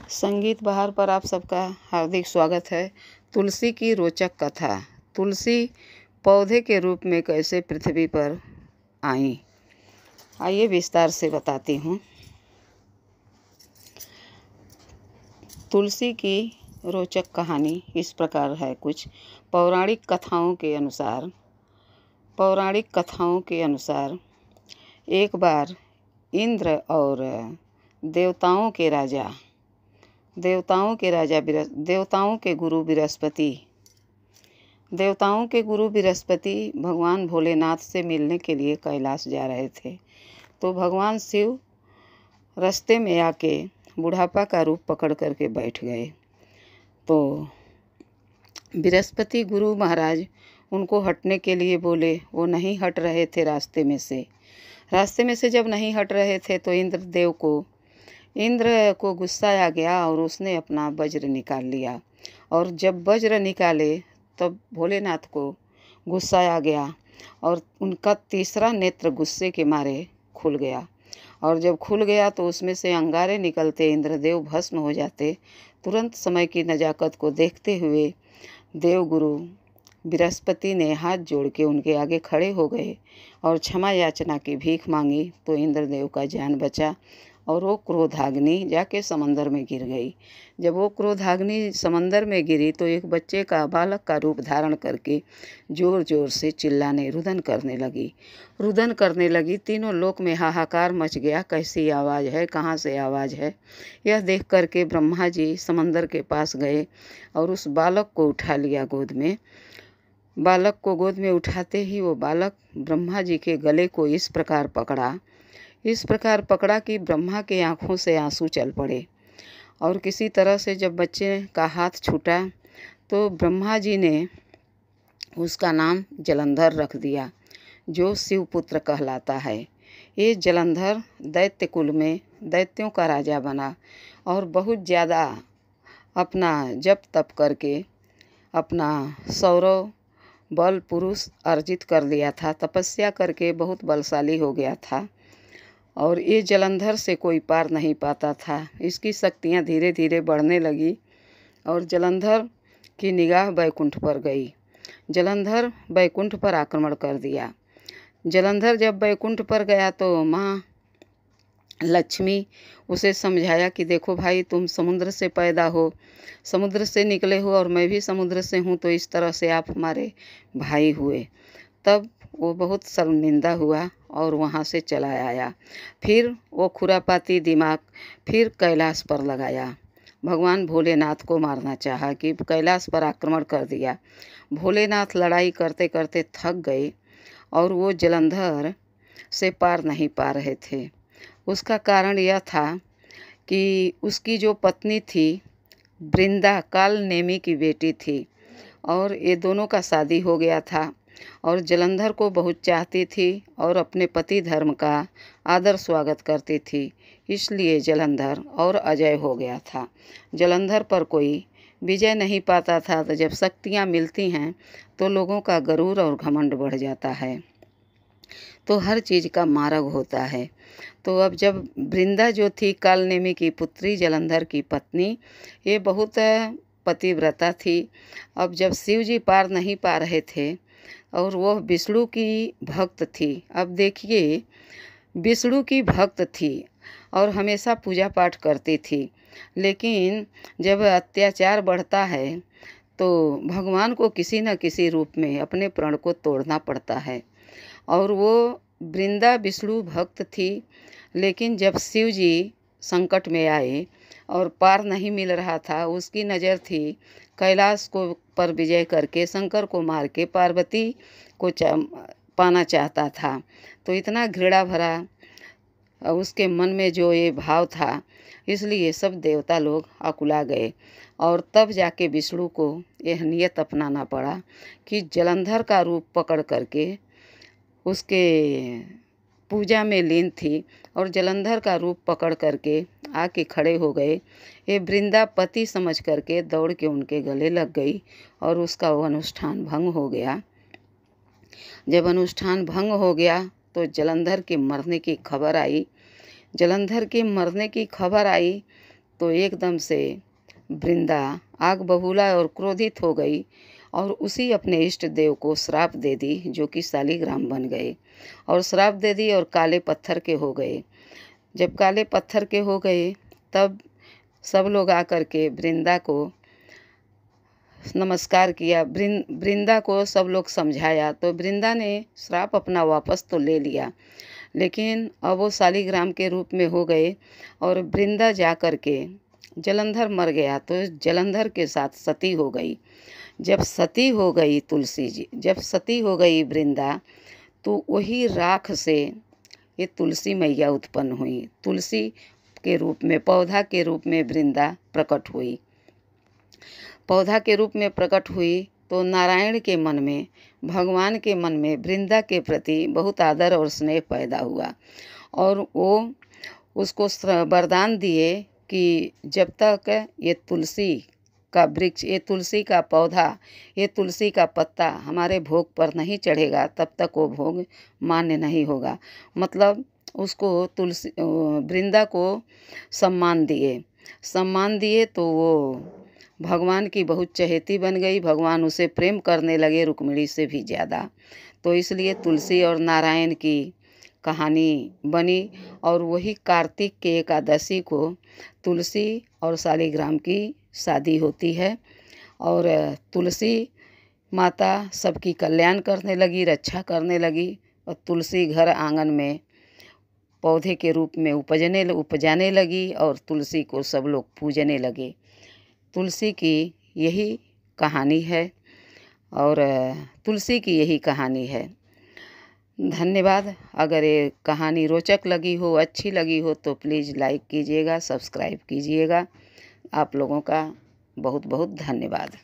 संगीत बहार पर आप सबका हार्दिक स्वागत है। तुलसी की रोचक कथा। तुलसी पौधे के रूप में कैसे पृथ्वी पर आई, आइए विस्तार से बताती हूँ। तुलसी की रोचक कहानी इस प्रकार है। कुछ पौराणिक कथाओं के अनुसार एक बार इंद्र और देवताओं के गुरु बृहस्पति भगवान भोलेनाथ से मिलने के लिए कैलाश जा रहे थे। तो भगवान शिव रास्ते में आके बुढ़ापा का रूप पकड़ करके बैठ गए। तो बृहस्पति गुरु महाराज उनको हटने के लिए बोले, वो नहीं हट रहे थे। रास्ते में से जब नहीं हट रहे थे तो इंद्र को गुस्सा आ गया और उसने अपना वज्र निकाल लिया। और जब वज्र निकाले तब भोलेनाथ को गुस्सा आ गया और उनका तीसरा नेत्र गुस्से के मारे खुल गया। और जब खुल गया तो उसमें से अंगारे निकलते, इंद्रदेव भस्म हो जाते। तुरंत समय की नजाकत को देखते हुए देवगुरु बृहस्पति ने हाथ जोड़ के उनके आगे खड़े हो गए और क्षमा याचना की भीख मांगी। तो इंद्रदेव का जान बचा और वो क्रोधाग्नि जाके समंदर में गिर गई। जब वो क्रोधाग्नि समंदर में गिरी तो एक बच्चे का, बालक का रूप धारण करके जोर जोर से चिल्लाने रुदन करने लगी। तीनों लोक में हाहाकार मच गया। कैसी आवाज़ है, कहाँ से आवाज़ है। यह देख करके ब्रह्मा जी समंदर के पास गए और उस बालक को उठा लिया गोद में। बालक को गोद में उठाते ही वो बालक ब्रह्मा जी के गले को इस प्रकार पकड़ा कि ब्रह्मा के आँखों से आंसू चल पड़े। और किसी तरह से जब बच्चे का हाथ छूटा तो ब्रह्मा जी ने उसका नाम जलंधर रख दिया, जो शिवपुत्र कहलाता है। ये जलंधर दैत्य कुल में दैत्यों का राजा बना और बहुत ज़्यादा अपना जप तप करके अपना सौरव बल पुरुष अर्जित कर लिया था। तपस्या करके बहुत बलशाली हो गया था और ये जलंधर से कोई पार नहीं पाता था। इसकी शक्तियाँ धीरे धीरे बढ़ने लगी और जलंधर की निगाह बैकुंठ पर गई। जलंधर बैकुंठ पर आक्रमण कर दिया। जलंधर जब बैकुंठ पर गया तो माँ लक्ष्मी उसे समझाया कि देखो भाई, तुम समुद्र से पैदा हो, समुद्र से निकले हो और मैं भी समुद्र से हूँ, तो इस तरह से आप हमारे भाई हुए। तब वो बहुत शर्मिंदा हुआ और वहाँ से चला आया। फिर वो खुरापाती दिमाग फिर कैलाश पर लगाया। भगवान भोलेनाथ को मारना चाहा कि कैलाश पर आक्रमण कर दिया। भोलेनाथ लड़ाई करते करते थक गए और वो जलंधर से पार नहीं पा रहे थे। उसका कारण यह था कि उसकी जो पत्नी थी वृंदा, काल नेमी की बेटी थी और ये दोनों का शादी हो गया था और जलंधर को बहुत चाहती थी और अपने पति धर्म का आदर स्वागत करती थी। इसलिए जलंधर और अजय हो गया था। जलंधर पर कोई विजय नहीं पाता था। तो जब शक्तियाँ मिलती हैं तो लोगों का गरूर और घमंड बढ़ जाता है, तो हर चीज़ का मार्ग होता है। तो अब जब वृंदा जो थी कालनेमी की पुत्री, जलंधर की पत्नी, ये बहुत पतिव्रता थी। अब जब शिव जी पार नहीं पा रहे थे और वह विष्णु की भक्त थी। अब देखिए, विष्णु की भक्त थी और हमेशा पूजा पाठ करती थी, लेकिन जब अत्याचार बढ़ता है तो भगवान को किसी न किसी रूप में अपने प्रण को तोड़ना पड़ता है। और वो वृंदा विष्णु भक्त थी, लेकिन जब शिव जी संकट में आए और पार नहीं मिल रहा था, उसकी नज़र थी कैलाश को पर विजय करके शंकर को मार के पार्वती को पाना चाहता था। तो इतना घृणा भरा उसके मन में जो ये भाव था, इसलिए सब देवता लोग अकुला गए। और तब जाके विष्णु को यह नियत अपनाना पड़ा कि जलंधर का रूप पकड़ करके उसके पूजा में लीन थी और जलंधर का रूप पकड़ करके आके खड़े हो गए। ये वृंदा पति समझ करके दौड़ के उनके गले लग गई और उसका वो अनुष्ठान भंग हो गया। जब अनुष्ठान भंग हो गया तो जलंधर के मरने की खबर आई। तो एकदम से वृंदा आग बबूला और क्रोधित हो गई और उसी अपने इष्ट देव को श्राप दे दी, जो कि शालिग्राम बन गए और श्राप दे दी और काले पत्थर के हो गए। जब काले पत्थर के हो गए तब सब लोग आकर के वृंदा को नमस्कार किया। वृंदा को सब लोग समझाया तो वृंदा ने श्राप अपना वापस तो ले लिया, लेकिन अब वो शालिग्राम के रूप में हो गए। और वृंदा जा कर के जलंधर मर गया तो जलंधर के साथ सती हो गई। जब सती हो गई तुलसी जी, जब सती हो गई वृंदा, तो वही राख से ये तुलसी मैया उत्पन्न हुई। तुलसी के रूप में, पौधा के रूप में वृंदा प्रकट हुई। पौधा के रूप में प्रकट हुई तो नारायण के मन में, भगवान के मन में वृंदा के प्रति बहुत आदर और स्नेह पैदा हुआ और वो उसको वरदान दिए कि जब तक ये तुलसी का वृक्ष, ये तुलसी का पौधा, ये तुलसी का पत्ता हमारे भोग पर नहीं चढ़ेगा तब तक वो भोग मान्य नहीं होगा। मतलब उसको तुलसी वृंदा को सम्मान दिए तो वो भगवान की बहुत चहेती बन गई। भगवान उसे प्रेम करने लगे रुक्मिणी से भी ज़्यादा। तो इसलिए तुलसी और नारायण की कहानी बनी और वही कार्तिक के एकादशी को तुलसी और शालिग्राम की शादी होती है और तुलसी माता सबकी कल्याण करने लगी, रक्षा करने लगी और तुलसी घर आंगन में पौधे के रूप में उपजाने लगी और तुलसी को सब लोग पूजने लगे। तुलसी की यही कहानी है और तुलसी की यही कहानी है। धन्यवाद। अगर ये कहानी रोचक लगी हो, अच्छी लगी हो तो प्लीज़ लाइक कीजिएगा, सब्सक्राइब कीजिएगा। आप लोगों का बहुत बहुत धन्यवाद।